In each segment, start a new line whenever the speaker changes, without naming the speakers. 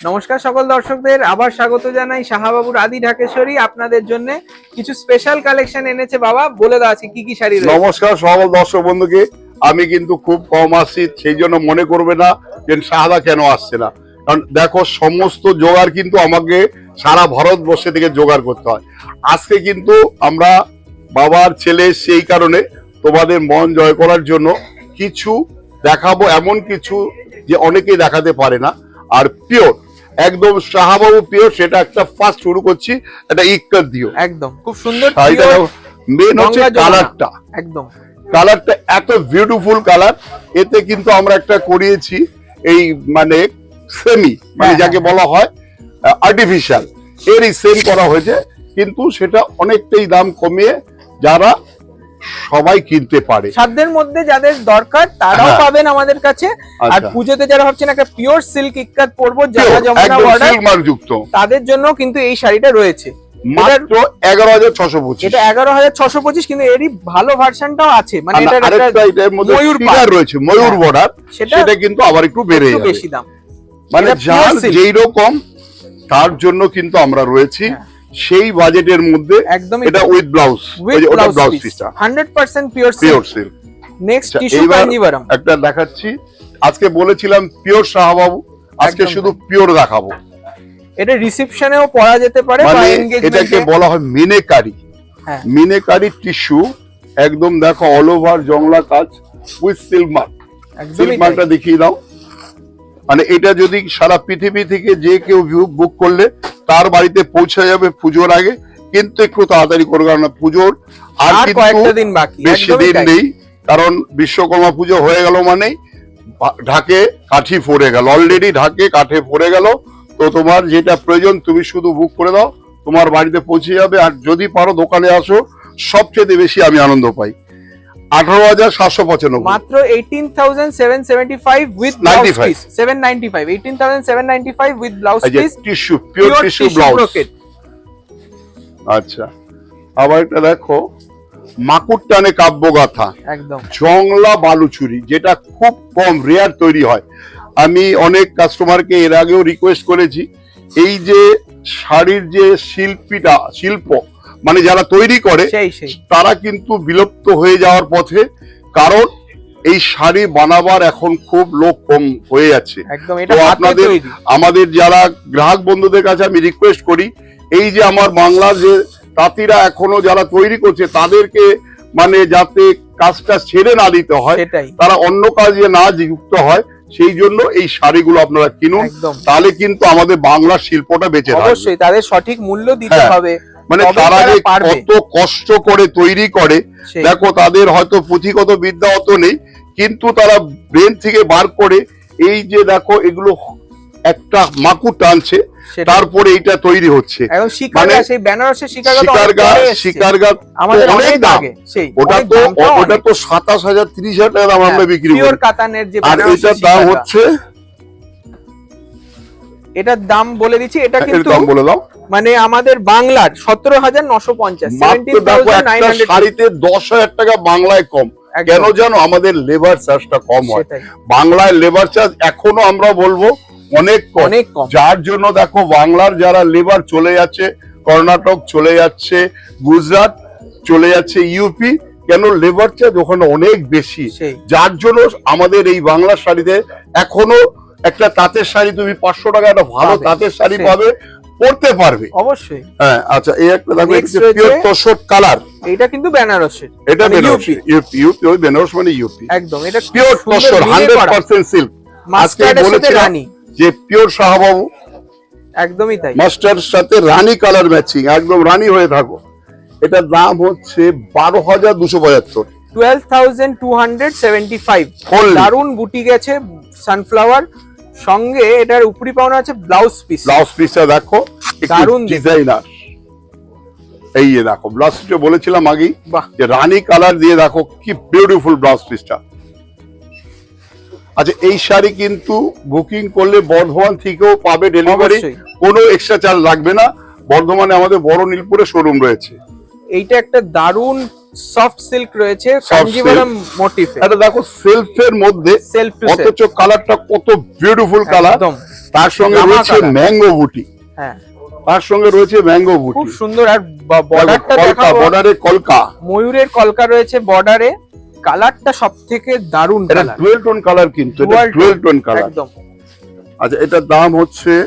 নমস্কার সকল দর্শকদের, আবার স্বাগত জানাই শাহাবাবুর আদি ঢাকেশ্বরী। আপনাদের জন্য কিছু স্পেশাল কালেকশন এনেছে বাবা, বলে দাও আছে কি কি শাড়ি রয়েছে।
নমস্কার সকল দর্শক বন্ধুকে। আমি কিন্তু খুব কম আসছি, সেই জন্য মনে করবে না যে শাহাদা কেন আসছে না, কারণ দেখো সমস্ত জোগাড় কিন্তু আমাকে সারা ভারতবর্ষে থেকে জোগাড় করতে হয়। আজকে কিন্তু আমরা বাবার ছেলে, সেই কারণে তোমাদের মন জয় করার জন্য কিছু দেখাবো, এমন কিছু যে অনেকেই দেখাতে পারে না। আর পিওর একদম শাহাবাবু পিওর, সেটা একটা ফার্স্ট শুরু করছি, এটা ইক্কাত দিও।
একদম খুব সুন্দর।
মেন হচ্ছে কালারটা,
একদম
কালারটা এত বিউটিফুল কালার। এতে কিন্তু আমরা একটা করিয়েছি এই মানে সেমি, মানে যাকে বলা হয় আর্টিফিশিয়াল, এরই সেম করা হয়েছে, কিন্তু সেটা অনেকটাই দাম কমিয়ে যারা সবাই কিনতে পারে,
সাধ্যের মধ্যে যাদের দরকার তারাও পাবেন আমাদের কাছে। আর পুজোতে যারা ভাবছেন একটা পিওর সিল্ক ইক্কাত পরবো, যারা যমুনা বর্ডার
যুক্ত,
তাদের জন্য কিন্তু এই শাড়িটা রয়েছে
মাত্র 11,625।
এটা 11,625, কিন্তু এরই ভালো ভার্সনটাও আছে, মানে
এটার মধ্যে ফিগার রয়েছে ময়ূর বর্ডার, সেটা কিন্তু আবার একটু বেড়ে যাবে,
বেশি দাম।
মানে যার যেই রকম তার জন্য কিন্তু আমরা রয়েছি সেই বাজেটের মধ্যে।
একদম
এটা উইথ ব্লাউজ, ওটা ব্লাউজ পিসটা
100% pure silk. Next tissue Kanjivaram
একটা দেখাচ্ছি। আজকে বলেছিলাম পিওর শাহাবাবু, আজকে শুধু পিওর দেখাবো।
এটা রিসেপশনেও পরা যেতে পারে,
মানে এটাকে বলা হয় মিনেকারি। মিনেকারি টিস্যু, একদম দেখো অল ওভার জংলা কাজ উইথ সিল্ক মার্ক। সিল্ক মার্কটা দেখিয়ে দাও। মানে এটা যদি সারা পৃথিবী থেকে যে কেউ বুক করলে তার বাড়িতে পৌঁছে যাবে পুজোর আগে, কিন্তু একটু তাড়াতাড়ি করবে, কারণ পুজোর আর কিন্তু বেশি দিন নেই, কারণ বিশ্বকর্মা পুজো হয়ে গেল মানে ঢাকে কাঠি পড়ে গেল, অলরেডি ঢাকে কাঠে পড়ে গেল। তো তোমার যেটা প্রয়োজন তুমি শুধু বুক করে দাও, তোমার বাড়িতে পৌঁছে যাবে। আর যদি পারো দোকানে আসো, সবচেয়ে বেশি আমি আনন্দ পাই। 18,795,
মাত্র 18,775 with blouse piece. 795, 18,795 with blouse piece,
tissue pure tissue blouse. আচ্ছা, আবার এটা দেখো মাকুর টানে কাব্যগাথা,
একদম
জংলা বালুচুরি, যেটা খুব কম রেয়ার তৈরি হয়। আমি অনেক কাস্টমারকে এর আগেও রিকোয়েস্ট করেছি, এই যে শাড়ির যে শিল্প মানে যারা তৈরি করে তারা কিন্তু বিলুপ্ত হয়ে যাওয়ার পথে, কারণ এই শাড়ি বানাবার এখন খুব লোক কম হয়ে যাচ্ছে। তো আপনাদের আমাদের যারা গ্রাহক বন্ধুদের কাছে আমি রিকোয়েস্ট করি, এই যে আমার বাংলার যে তাঁতিরা এখনো যারা তৈরি করছে তাদেরকে মানে যাতে কাজটা ছেড়ে না দিতে হয়, তারা অন্য কাজে না যুক্ত হয়, সেই জন্য এই শাড়িগুলো আপনারা কিনুন, তাহলে কিন্তু আমাদের বাংলার শিল্পটা বেঁচে থাকবে।
অবশ্যই তাদের সঠিক মূল্য দিতে হবে,
মানে তারা যে কত কষ্ট করে তৈরি করে, দেখো তাদের হয়তো পুঁথিগত বিদ্যা অত নেই, কিন্তু তারা ব্রেন থেকে বার করে এই যে দেখো এগুলো একটা মাকুর টানছে, তারপরে এটা তৈরি হচ্ছে।
মানে
শিকারগাঁ অনেক দাম, ওটা তো 27,000 30,000 টাকা দাম আমরা বিক্রি করি। আর এটার দাম হচ্ছে,
এটার দাম বলে দিচ্ছি, এটা কিন্তু
বলে দাও,
মানে আমাদের বাংলার 17,950।
শাড়িতে 10,000 টাকা বাংলায় কম। কেন জানো? আমাদের লেবার চার্জটা কম হয়, বাংলায় লেবার চার্জ এখনো আমরা বলবো অনেক কম, যার জন্য দেখো বাংলার যারা লেবার চলে যাচ্ছে, কর্ণাটক চলে যাচ্ছে, গুজরাট চলে যাচ্ছে, ইউপি, কেন লেবার চার্জ ওখানে অনেক বেশি, যার জন্য আমাদের এই বাংলার শাড়িতে এখনো একটা তাঁতের শাড়ি তুমি 500 টাকা একটা ভালো তাঁতের শাড়ি পাবে, পড়তে পারবে অবশ্যই। হ্যাঁ, আচ্ছা, এই একটা দেখো পিওর তোষক কালার,
এটা কিন্তু বেনারসি,
এটা বেনারসি, ইউপি ওই বেনারস মানে ইউপি,
একদম এটা
পিওর তোষক 100% সিল্ক। আজকে বলেছিলাম যে পিওর শাহাবাবু,
একদমই তাই,
মাস্টারের সাথে রানী কালার ম্যাচিং, একদম রানী হয়ে থাকো। এটার দাম হচ্ছে 12,275,
12,275। দারুন বুটি গেছে সানফ্লাওয়ার, সঙ্গে এটার উপরি পাওনা আছে ব্লাউজ পিস।
ব্লাউজ পিসটা দেখো দারুন ডিজাইনার, এই যে দেখো ব্লাউজ পিসটা বলেছিলাম আগেই যে রানী কালার দিয়ে দেখো কি বিউটিফুল ব্লাউজ পিসটা। আচ্ছা, এই শাড়ি কিন্তু বুকিং করলে বর্ধমান থেকেও পাবে ডেলিভারি, কোনো এক্সট্রা চার্জ লাগবে না। বর্ধমানে আমাদের বড় নীলপুরে শোরুম রয়েছে।
এইটা একটা দারুন সফট সিল্ক রয়েছে, কাঞ্জিভারাম মোটিফে।
এটা দেখো সেলফের মধ্যে, অথচ কালারটা কত বিউটিফুল কালার, তার সঙ্গে
জামা
রয়েছে
colour।
ম্যাঙ্গো বুটি,
হ্যাঁ
তার সঙ্গে রয়েছে ম্যাঙ্গো বুটি,
খুব সুন্দর। আর বর্ডারটা দেখাবো,
বর্ডারে কলকা,
ময়ূরের কলকা রয়েছে বর্ডারে। কালারটা সব থেকে দারুণ
এটা
কালার,
ডুয়েল টোন কালার, কিন্তু এটা
Dual
ডুয়েল টোন কালার।
একদম।
আচ্ছা, এটার দাম হচ্ছে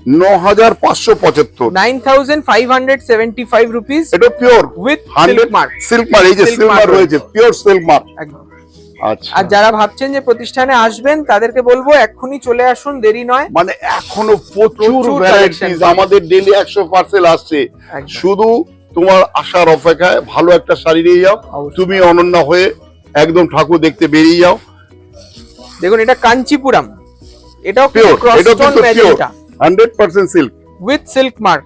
9575।
9575 রুপিস
এটা pure
with
100
mark.
Silk mark, এই যে
Silk
সিল্ক
mark
মার্ক রয়েছে, পিওর সিল্ক মার্ক।
একদম।
আচ্ছা,
আর যারা ভাবছেন যে প্রতিষ্ঠানে আসবেন তাদেরকে বলবো এক্ষুনি চলে আসুন, দেরি নয়।
মানে এখনো প্রচুর
প্রচুর
ভ্যারাইটিস,
collection।
আমাদের ডেইলি 100 পার্সেল আসছে।
একদম।
শুধু তোমার আসার অপেক্ষায়, ভালো একটা শাড়ি নিয়ে যাও,
অবশ্যই।
তুমি অনন্য হয়ে একদম ঠাকুর দেখতে বেরিয়ে যাও।
দেখুন এটা কাঞ্চিপুরম, এটাও
পিওর,
ক্রস
এটা
স্টোন
কিন্তু pure
magenta
100% silk.
With silk mark.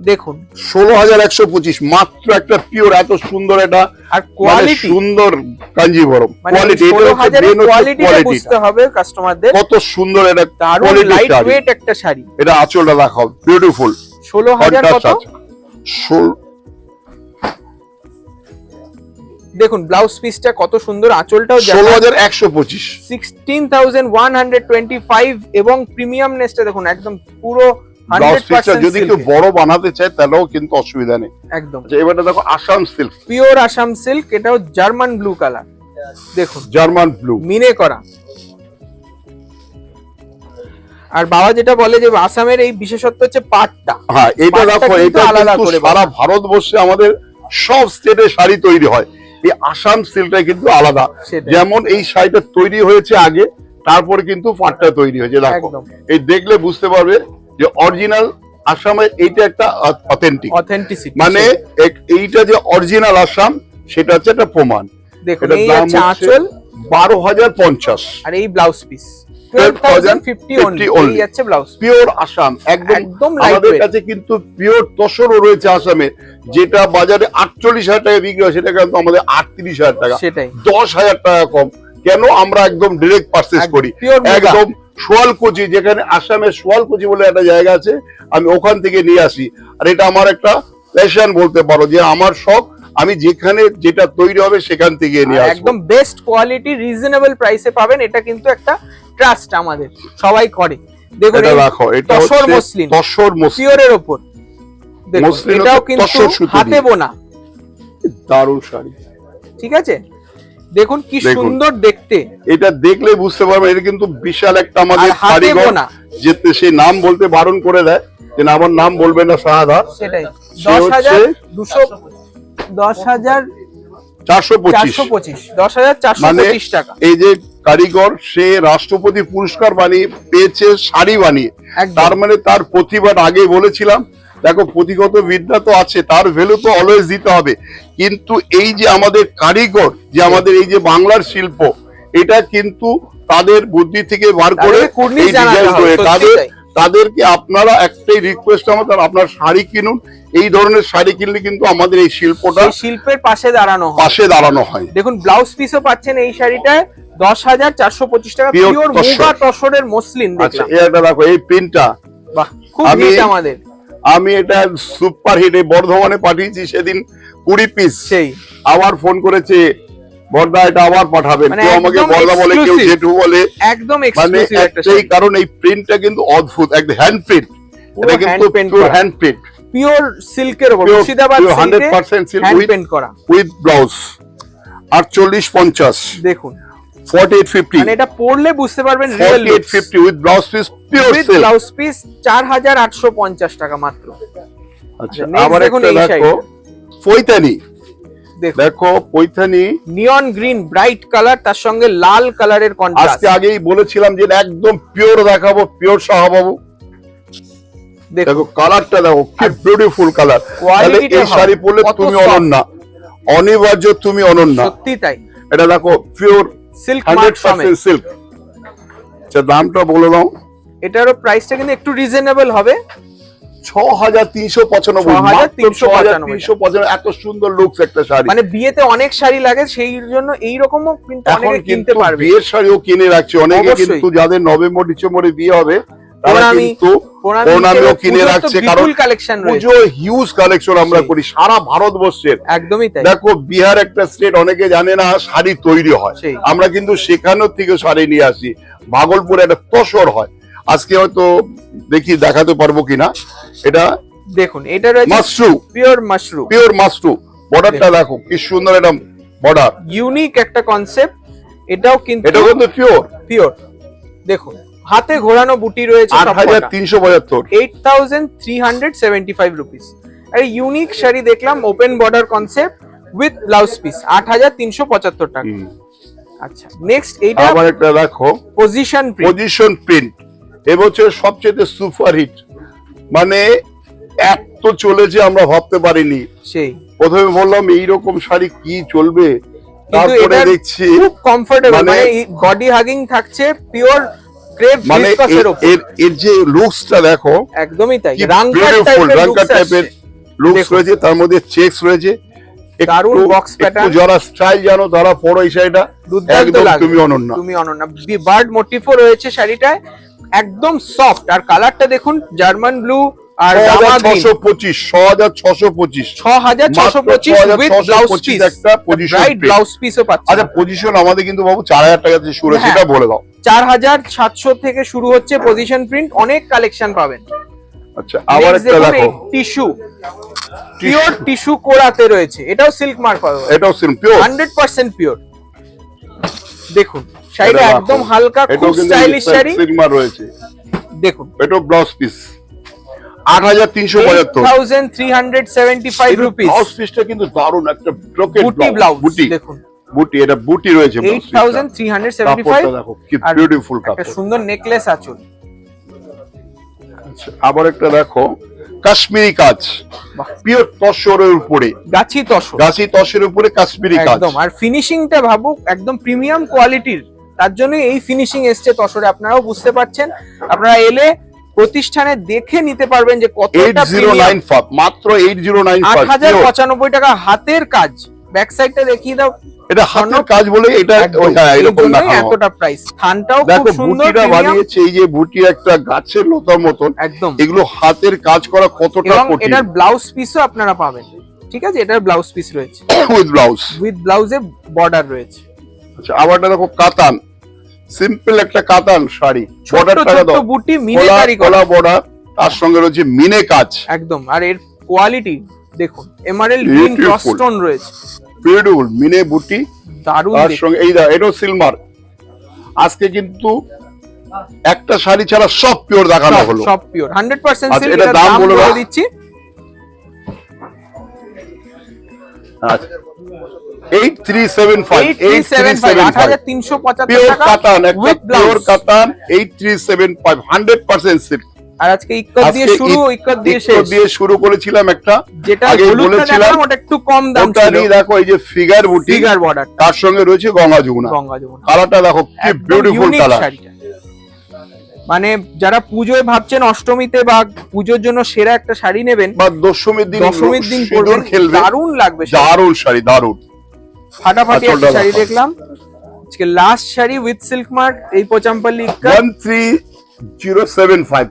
দেখুন
16125 মাত্র একটা পিওর, এত সুন্দর এটা,
আর
মানে
কোয়ালিটি,
সুন্দর কাঞ্জিভরম
মানে
কোয়ালিটি। এটা হচ্ছে
16,000
main হচ্ছে
কোয়ালিটিটা
quality
বুঝতে
টা।
হবে কাস্টমারদের।
কত সুন্দর এটা,
দারুণ
quality
লাইট
শাড়ি।
ওয়েট একটা শাড়ি।
এটা আঁচলটা দেখাও, বিউটিফুল
16,000 কত? দেখুন ব্লাউজ পিসটা কত সুন্দর, আঁচলটাও
16125।
16,125 এবং প্রিমিয়াম নেসটা দেখুন একদম পুরো
ব্লাউজ পিসটা
100%
যদি কেউ
সিল্ক।
বড় বানাতে চায় তাহলেও কিন্তু অসুবিধা নেই।
একদম
আচ্ছা, এবারে দেখো Assam silk,
pure Assam silk, এটাও জার্মান ব্লু কালার। দেখুন
জার্মান ব্লু।
মিনে করা। আর বাবা যেটা বলে যে আসামের এই বিশেষত্ব হচ্ছে পাটটা।
হ্যাঁ, এটা
পাটটা
দেখো,
কিন্তু
এটা
আলাদা
কিন্তু
করে
সারা ভারতবর্ষে আমাদের সব স্টেটে শাড়ি তৈরি হয়, এই আসাম সিল্কটা কিন্তু আলাদা।
সেটাই।
যেমন এই শাড়িটা তৈরি হয়েছে আগে, তারপরে কিন্তু পাটটা তৈরি হয়েছে। দেখো,
একদম।
এই দেখলে বুঝতে পারবে যে অরিজিনাল আসামের এইটা একটা অথেন্টিক,
অথেন্টিসিটি
মানে এইটা যে অরিজিনাল আসাম, সেটা হচ্ছে একটা প্রমাণ।
দেখুন
এটার
এই
দাম
হচ্ছে
হচ্ছে
আঁচল
12,050।
আর এই ব্লাউজ পিস 12,050
only।
এই যাচ্ছে ব্লাউজ।
পিওর আসাম, একদম
একদম
আমাদের
lightweight।
কাছে কিন্তু পিওর তসরও রয়েছে আসামে, যেটা বাজারে 48,000 টাকা বিক্রি হয়, সেটা কিন্তু আমাদের 38,000 টাকা,
সেটাই
10,000 টাকা কম। কেন? আমরা একদম ডিরেক্ট পারচেজ করি,
পিওর
একদম সোয়ালকুচি, যেখানে আসামের সোয়ালকুচি বলে একটা জায়গা আছে, আমি ওখান থেকে নিয়ে আসি। আর এটা আমার একটা প্যাশন বলতে পারো, যে আমার শখ, আমি যেখানে যেটা তৈরি হবে সেখান থেকে নিয়ে আসবো।
একদম বেস্ট কোয়ালিটি রিজনেবল প্রাইসে পাবেন। এটা কিন্তু একটা ট্রাস্ট আমাদের, সবাই করে। দেখুন
এটা
এই
রাখো, এটা
তসর
হচ্ছে
মসলিন,
তসর মসলিন,
পিওরের উপর। দেখুন
মসলিন
এটাও
হচ্ছে
কিন্তু
তসর সুতো
হাতে
দিয়ে।
বোনা,
দারুণ শাড়ি।
ঠিক আছে? দেখুন কি
দেখুন।
সুন্দর দেখতে,
এটা দেখলে বুঝতে পারবে, এটা কিন্তু বিশাল একটা আমাদের
আর হাতে
কারিগর,
বোনা।
যেতে সে নাম বলতে বারণ করে দেয়, যে না, আমার নাম বলবেন না শাহাদা।
সেটাই
সে হচ্ছে 425।
10,425 টাকা।
এই যে কারিগর, সে রাষ্ট্রপতি পুরস্কার বানিয়ে পেয়েছে শাড়ি বানিয়ে,
একদম।
তার মানে তার প্রতিভার, আগে বলেছিলাম, দেখো প্রতিগত বিদ্যা তো আছে, তার ভ্যালু তো অলওয়েজ দিতে হবে, কিন্তু এই যে আমাদের কারিগর, যে আমাদের এই যে বাংলার শিল্প, এটা কিন্তু তাদের বুদ্ধি থেকে বার করে
তাদেরকে কুর্নিশ
এই
জানাতে
ডিজাইন
হবে,
করে।
সত্যি তাই।
তাদেরকে আপনারা একটাই রিকোয়েস্ট আমাদের, আপনার শাড়ি কিনুন, এই ধরনের শাড়ি কিনলে কিন্তু আমাদের এই শিল্পটা
এই শিল্পের পাশে দাঁড়ানো হয়।
পাশে দাঁড়ানো হয়।
দেখুন ব্লাউজ পিসও পাচ্ছেন এই শাড়িটায় 10,425 টাকা,
Pure
পিওর
তসর।
মুগা তসরের মসলিন।
আচ্ছা,
দেখলাম,
এটা দেখো, এই প্রিন্টটা
বাহ খুব
আমি-
হিট আমাদের।
আমি এটা সুপার হিট, এই বর্ধমানে পাঠিয়েছি সেদিন 20 পিস,
সেই
আবার ফোন করেছে, বর্দা এটা আবার পাঠাবেন।
মানে
কেউ আমাকে
একদম
বর্দা বলে, কেউ
exclusive।
জেঠু বলে,
একদম
মানে
এক্সক্লুসিভ একটা
একটাই কারণ, এই প্রিন্টটা কিন্তু অদ্ভুত, একদম হ্যান্ড প্রিন্ট।
পুরো
এটা কিন্তু
hand paint
পিওর
করা।
হ্যান্ড প্রিন্ট,
পিওর সিল্কের উপর,
Pure-
মুর্শিদাবাদ
pure
সিল্কে
100% silk
হ্যান্ড
with-
পেন্ট করা।
উইথ ব্লাউজ 4850,
দেখুন
4850,
মানে এটা পরলে বুঝতে পারবেন real look.
4850 with blouse piece, pure
with
silk.
Blouse piece 4,850 টাকা মাত্র।
আচ্ছা,
next
আবার
দেখুন
একটা
এই
দেখো,
শাড়িটা।
পৈতানি।
দেখুন
দেখো পৈতানি,
নিয়ন গ্রিন ব্রাইট কালার, তার সঙ্গে লাল কালারের কন্ট্রাস্ট।
আজকে আগেই বলেছিলাম যে একদম পিওর দেখাবো, পিওর শাহবাবু।
দেখুন
দেখো কালারটা, দেখো কি বিউটিফুল কালার। তাহলে
কোয়ালিটিটা
এই শাড়ি পরলে
কত
তুমি
soft।
অনন্যা, অনিবার্য তুমি অনন্যা।
সত্যি তাই,
এটা দেখো পিওর
সিল্ক মার্ক সমেত।
100% সিল্ক। আচ্ছা, দামটা বলে দাও।
এটারও প্রাইসটা কিন্তু একটু রিজনেবল হবে।
6,395, 6,395, এত সুন্দর লুকস একটা শাড়ি।
মানে বিয়েতে অনেক শাড়ি লাগে, সেই জন্য এই রকমও কিন্তু
এখন
অনেকে কিনতে
কিন্তু
পারবে।
বিয়ের শাড়িও কিনে রাখছে অনেকে,
অবশ্যই।
কিন্তু যাদের নভেম্বর ডিসেম্বরে বিয়ে হবে, তারা
প্রণামী,
কিন্তু
প্রণামী
প্রণামীও
হিসেবে
কিনে
পুজোর তো
রাখছে,
বিপুল
কারণ
কালেকশন রয়েছে।
পুজো হিউজ কালেকশন আমরা
সেই।
করি সারা ভারতবর্ষের।
একদমই তাই।
দেখো বিহার একটা স্টেট, অনেকে জানে না শাড়ি তৈরি হয়,
সেই।
আমরা কিন্তু সেখানেও থেকে শাড়ি নিয়ে আসি। ভাগলপুরে একটা তসর হয়, আজকে হয়তো দেখি দেখাতে পারবো কিনা। এটা
দেখুন এটা রয়েছে
mushroom,
pure mushroom,
pure mushroom. বর্ডারটা দেখো কি সুন্দর, একটা বর্ডার,
ইউনিক একটা কনসেপ্ট। এটাও কিন্তু
এটা কিন্তু পিওর
পিওর। দেখুন হাতে ঘোরানো বুটি রয়েছে,
8375।
8375 রুপিস। আর ইউনিক শাড়ি দেখলাম, open border concept with blouse piece, 8375 টাকা। আচ্ছা নেক্সট এইটা
আবার একটা দেখো
পজিশন প্রিন্ট।
পজিশন প্রিন্ট এবছর সবচেয়ে সুপার হিট, মানে এত চলেছে আমরা ভাবতে পারিনি।
সেই
প্রথমে বললাম এইরকম শাড়ি কি চলবে,
কিন্তু
তারপরে
এটা
দেখছি
খুব কমফোর্টেবল,
মানে
মানে বডি হাগিং থাকছে, পিওর ক্রেপ
মানে
ভিসকাসের উপর।
এর যে লুকসটা দেখো,
একদমই তাই,
কি
রাঙ্কার
beautiful,
টাইপের
রাঙ্কার টাইপের লুকস
দেখুন।
রয়েছে, তার মধ্যে চেকস রয়েছে,
দারুণ box pattern।
যারা স্টাইল জানো তারা পরো এই শাড়িটা,
দুর্দান্ত
একদম
লাগবে।
তুমি অনন্য।
তুমি অনন্য। বার্ড মোটিফও রয়েছে শাড়িটায়, একদম সফট। আর কালারটা দেখুন, জার্মান ব্লু আর rama green.
6625, 6625,
6625 with blouse piece,
একটা পজিশন
রাইট ব্লাউজ পিসও পাচ্ছেন।
আচ্ছা পজিশন আমাদের কিন্তু বাবু 4000 টাকা থেকে শুরু,
হ্যাঁ।
সেটা বলে দাও।
4700 থেকে শুরু হচ্ছে পজিশন প্রিন্ট, অনেক কালেকশন পাবেন।
আচ্ছা আবার একটা দেখো,
টিস্যু, পিওর টিস্যু কোরাতে রয়েছে, এটাও সিল্ক মার্ক পাবে,
এটাও সিম পিওর,
100% পিওর। দেখুন শাড়িটা
এটা
একদম
দেখো।
হালকা, খুব
এটাও কিন্তু
স্টাইলিশ শাড়ি।
সিগমা রয়েছে,
দেখুন
এটাও ব্লাউজ পিস 8375,
8375 রুপিস।
ব্লাউজ পিসটা কিন্তু দারুণ, একটা ব্রোকেট
বুটি ব্লাউজ
বুটি,
দেখুন,
বুটি, এটা বুটি রয়েছে,
8375।
দেখো কি
আর
বিউটিফুল
একটা
কাপড়।
সুন্দর নেকলেস আঁচল।
আচ্ছা, আবার একটা দেখো কাশ্মীরি কাজ,
বাহ।
পিওর তসরের উপরে,
গাছি তসর
গাছি তসরের উপরে কাশ্মীরি কাজ।
একদম। আর ফিনিশিংটা ভাবুক, একদম প্রিমিয়াম কোয়ালিটির, তার জন্য এই ফিনিশিং এসছে তসরে। আপনারাও বুঝতে পারছেন, আপনারা এলে প্রতিষ্ঠানে দেখে নিতে পারবেন যে কতটা প্রিমিয়াম।
8095, মাত্র 8095,
8095 টাকা, হাতের কাজ। ব্যাক সাইডটা দেখিয়ে দাও,
এটা হাতের কাজ বলে এটা
একদম,
হ্যাঁ,
এই
এরকম
জন্যই
দেখানো।
এতটা প্রাইস। থানটাও খুব
দেখো
সুন্দর,
বুটিটা
প্রিমিয়াম
বানিয়েছে, এই যে বুটি একটা গাছের লতার মতন,
একদম।
এগুলো হাতের কাজ করা কতটা
এবং
কঠিন।
এটার ব্লাউজ পিসও আপনারা পাবেন, ঠিক আছে? এটার ব্লাউজ পিস রয়েছে,
উইথ ব্লাউজ,
উইথ ব্লাউজে বর্ডার রয়েছে।
আচ্ছা আবারটা দেখো কাতান, সিম্পল একটা কাতান শাড়ি,
ছোট
বর্ডারটা
ছোট
দাও,
বুটি মিনাকারি করা,
কলা বর্ডার, তার সঙ্গে রয়েছে মিনে কাজ,
একদম। আর এর কোয়ালিটি দেখুন, emerald green
Beautiful.
Cross stone রয়েছে,
বিউটিফুল মিনে বুটি,
দারুণ
তার
দেখতে।
সঙ্গে এই দা এটাও সিলমার। আজকে কিন্তু একটা শাড়ি ছাড়া সব পিওর দেখানো হলো।
সব পিওর 100%
আচ্ছা,
সিল্ক।
এটার
এটার
দাম
দাম
বলে
বলে
দাও।
দিচ্ছি,
আচ্ছা 8375,
8375
পিওর
টাকা
কাতান, একটা
উইথ
পিওর
ব্লাউজ।
কাতান 8375, 100% সিল্ক।
আর আজকে ইক্কত দিয়ে শুরু, ইক্কত দিয়ে শেষ।
দিয়ে শুরু করেছিলাম একটা,
যেটা
আগে
হলুদটা
বলেছিলাম
দেখালাম ওটা একটু কম দাম
ওটা
ছিল,
নিয়ে দেখো এই যে ফিগার বুটি,
ফিগার বর্ডার,
তার সঙ্গে রয়েছে গঙ্গা যমুনা।
গঙ্গা যমুনা।
কালারটা দেখো কি বিউটিফুল
ইউনিক
কালার।
শাড়িটা, মানে যারা পুজোয় ভাবছেন অষ্টমীতে বা পুজোর জন্য সেরা একটা শাড়ি নেবেন,
বা দশমীর দিন
দশমীর দিন
সিঁদুর
পরবেন,
খেলবে,
দারুণ লাগবে শাড়ি।
দারুণ শাড়ি, দারুণ
ফাটাফাটি একটা
আঁচলটা
শাড়ি
দেখো।
দেখলাম আজকে, last sari with silk mark, এই পোচাম্পাল্লি
13075,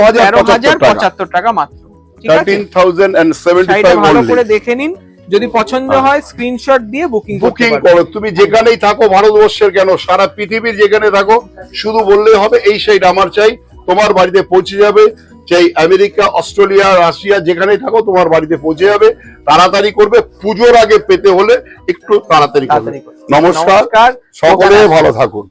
13075
টাকা মাত্র, ঠিক আছে?
13075
শাড়িটা ভালো
only।
করে দেখে নিন, যদি পছন্দ হয় স্ক্রিনশট দিয়ে বুকিং
বুকিং করো, তুমি যেখানেই থাকো ভারতবর্ষের কেন সারা পৃথিবীর যেখানে থাকো, শুধু বললেই হবে এই শাড়িটা আমার চাই, তোমার বাড়িতে পৌঁছে যাবে। চাই আমেরিকা, অস্ট্রেলিয়া, রাশিয়া, যেখানেই থাকো তোমার বাড়িতে পৌঁছে যাবে। তাড়াতাড়ি করবে, পুজোর আগে পেতে হলে একটু তাড়াতাড়ি করবে।
তাড়াতাড়ি করবে।
নমস্কার,
নমস্কার,
সকলে ভালো থাকুন।